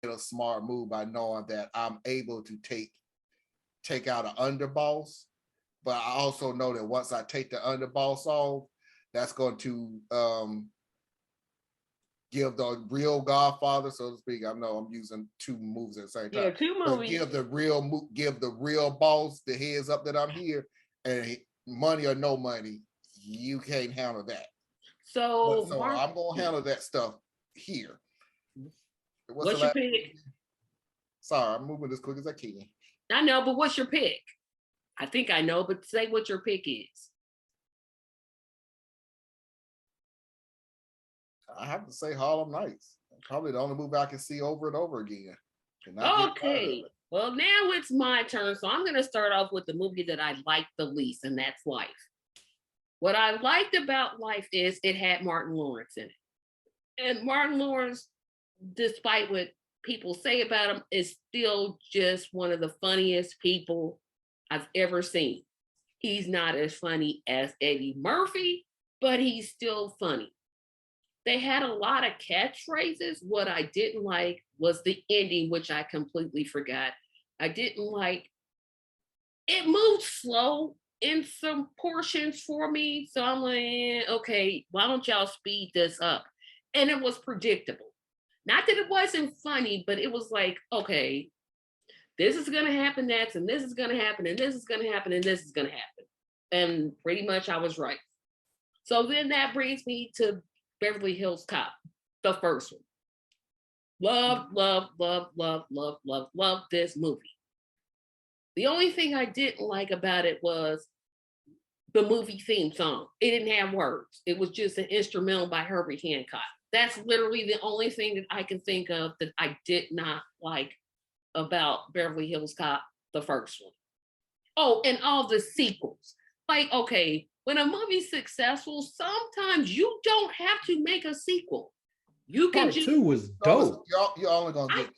a smart move by knowing that I'm able to take out an underboss, but I also know that once I take the underboss off, that's going to give the real Godfather, so to speak. I know I'm using two moves at the same time. Yeah, two movies. Give the real boss the heads up that I'm here, and money or no money, you can't handle that. So I'm gonna handle that stuff here. What's your pick? Sorry, I'm moving as quick as I can. I know, but what's your pick? I think I know, but say what your pick is. I have to say Harlem Nights. Probably the only movie I can see over and over again. Okay. Well, now it's my turn. So I'm going to start off with the movie that I liked the least, and that's Life. What I liked about Life is it had Martin Lawrence in it. And Martin Lawrence, despite what people say about him, is still just one of the funniest people I've ever seen. He's not as funny as Eddie Murphy, but he's still funny. They had a lot of catchphrases. What I didn't like was the ending, which I completely forgot. I didn't like, it moved slow in some portions for me. So I'm like, okay, why don't y'all speed this up? And it was predictable. Not that it wasn't funny, but it was like, okay, this is going to happen next, and this is going to happen, and this is going to happen, and this is going to happen. And pretty much I was right. So then that brings me to Beverly Hills Cop, the first one. Love this movie. The only thing I didn't like about it was the movie theme song. It didn't have words. It was just an instrumental by Herbie Hancock. That's literally the only thing that I can think of that I did not like about Beverly Hills Cop, the first one. Oh, and all the sequels. Like, okay, when a movie's successful, sometimes you don't have to make a sequel. You can Part 2 was dope. You're only gonna get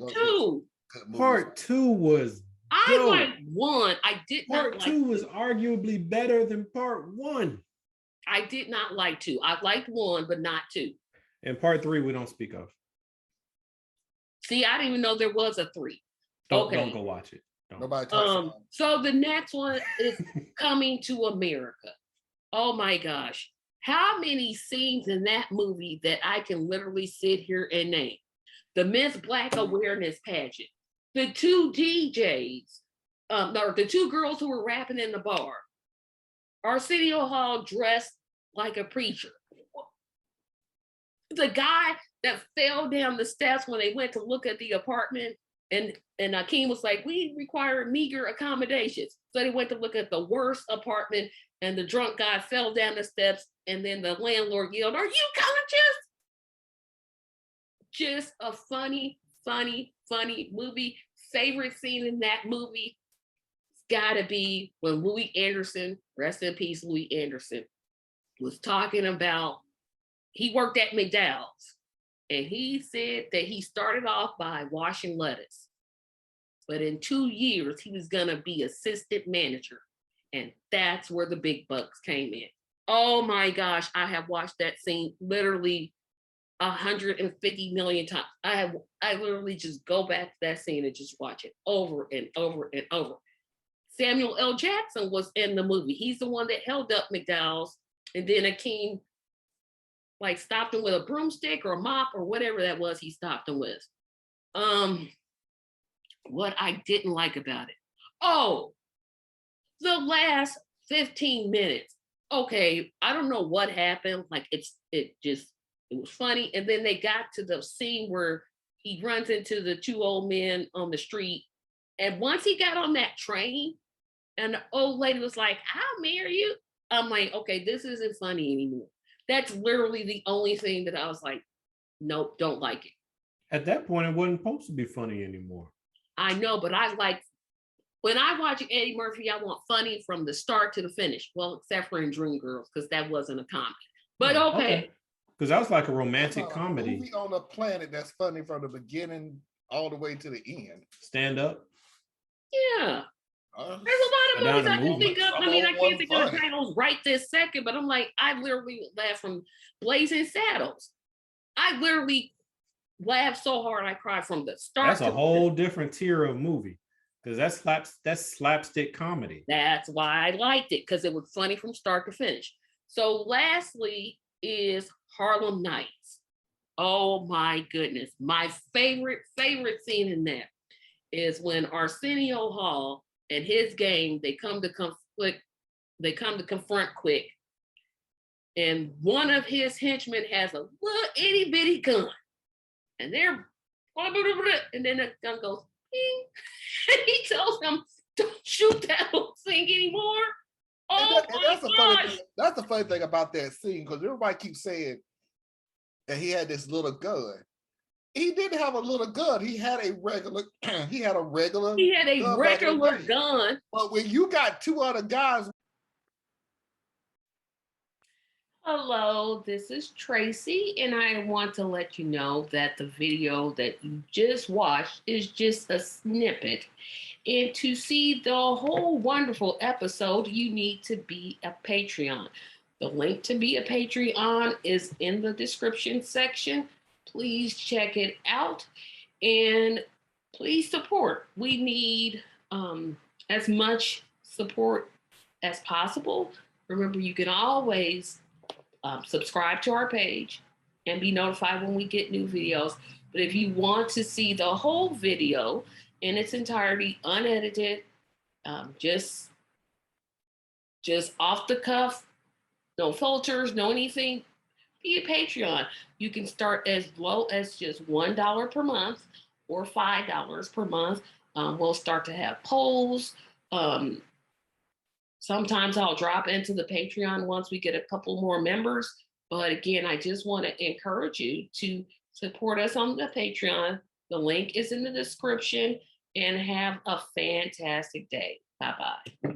two. Part 2 was dope. I liked 1. I did not like Part 2 was arguably better than Part 1. I did not like 2. I liked 1, but not 2. And Part 3 we don't speak of. See, I didn't even know there was a 3. Don't go watch it. Nobody talks about it. So the next one is Coming to America. Oh my gosh. How many scenes in that movie that I can literally sit here and name? The Miss Black Awareness pageant. The 2 DJs, or the 2 girls who were rapping in the bar. Arsenio Hall dressed like a preacher. The guy that fell down the steps when they went to look at the apartment, and Akeem was like, we require meager accommodations. So they went to look at the worst apartment, and the drunk guy fell down the steps, and then the landlord yelled, "Are you conscious?" Just a funny movie. Favorite scene in that movie gotta be when Louis Anderson, rest in peace, Louis Anderson, was talking about, he worked at McDowell's, and he said that he started off by washing lettuce, but in 2 years he was gonna be assistant manager, and that's where the big bucks came in. Oh my gosh, I have watched that scene literally 150 million times. I literally just go back to that scene and just watch it over and over and over. Samuel L. Jackson was in the movie. He's the one that held up McDowell's, and then Akeem like stopped him with a broomstick or a mop or whatever that was he stopped him with. What I didn't like about it. Oh, the last 15 minutes. Okay, I don't know what happened. Like it was funny. And then they got to the scene where he runs into the 2 old men on the street. And once he got on that train and the old lady was like, "I'll marry you," I'm like, okay, this isn't funny anymore. That's literally the only thing that I was like, nope, don't like it. At that point, it wasn't supposed to be funny anymore. I know, but I like, when I watch Eddie Murphy, I want funny from the start to the finish. Well, except for in Dreamgirls, because that wasn't a comedy. But okay. Because that was like a romantic comedy. Movie on a planet that's funny from the beginning all the way to the end. Stand Up. Yeah. There's a lot of movies I can think of. I mean, I can't think of the titles right this second, but I'm like, I literally laughed from Blazing Saddles. I literally laughed so hard I cried from the start. That's a whole different tier of movie because that's slapstick comedy. That's why I liked it, because it was funny from start to finish. So lastly is Harlem Nights. Oh my goodness. My favorite scene in that is when Arsenio Hall and his gang, they come to confront Quick. And one of his henchmen has a little itty bitty gun. And they're, and then the gun goes, ping. And he tells him, don't shoot that little thing anymore. Oh and my gosh. That's the funny thing about that scene, because everybody keeps saying that he had this little gun. He didn't have a little gun. He had a regular gun. But when you got two other guys. Hello, this is Tracy, and I want to let you know that the video that you just watched is just a snippet. And to see the whole wonderful episode, you need to be a Patreon. The link to be a Patreon is in the description section. Please check it out and please support. We need as much support as possible. Remember, you can always subscribe to our page and be notified when we get new videos. But if you want to see the whole video in its entirety, unedited, just off the cuff, no filters, no anything, be a Patreon. You can start as low as just $1 per month or $5 per month. We'll start to have polls. Sometimes I'll drop into the Patreon once we get a couple more members. But again, I just want to encourage you to support us on the Patreon. The link is in the description, and have a fantastic day. Bye-bye.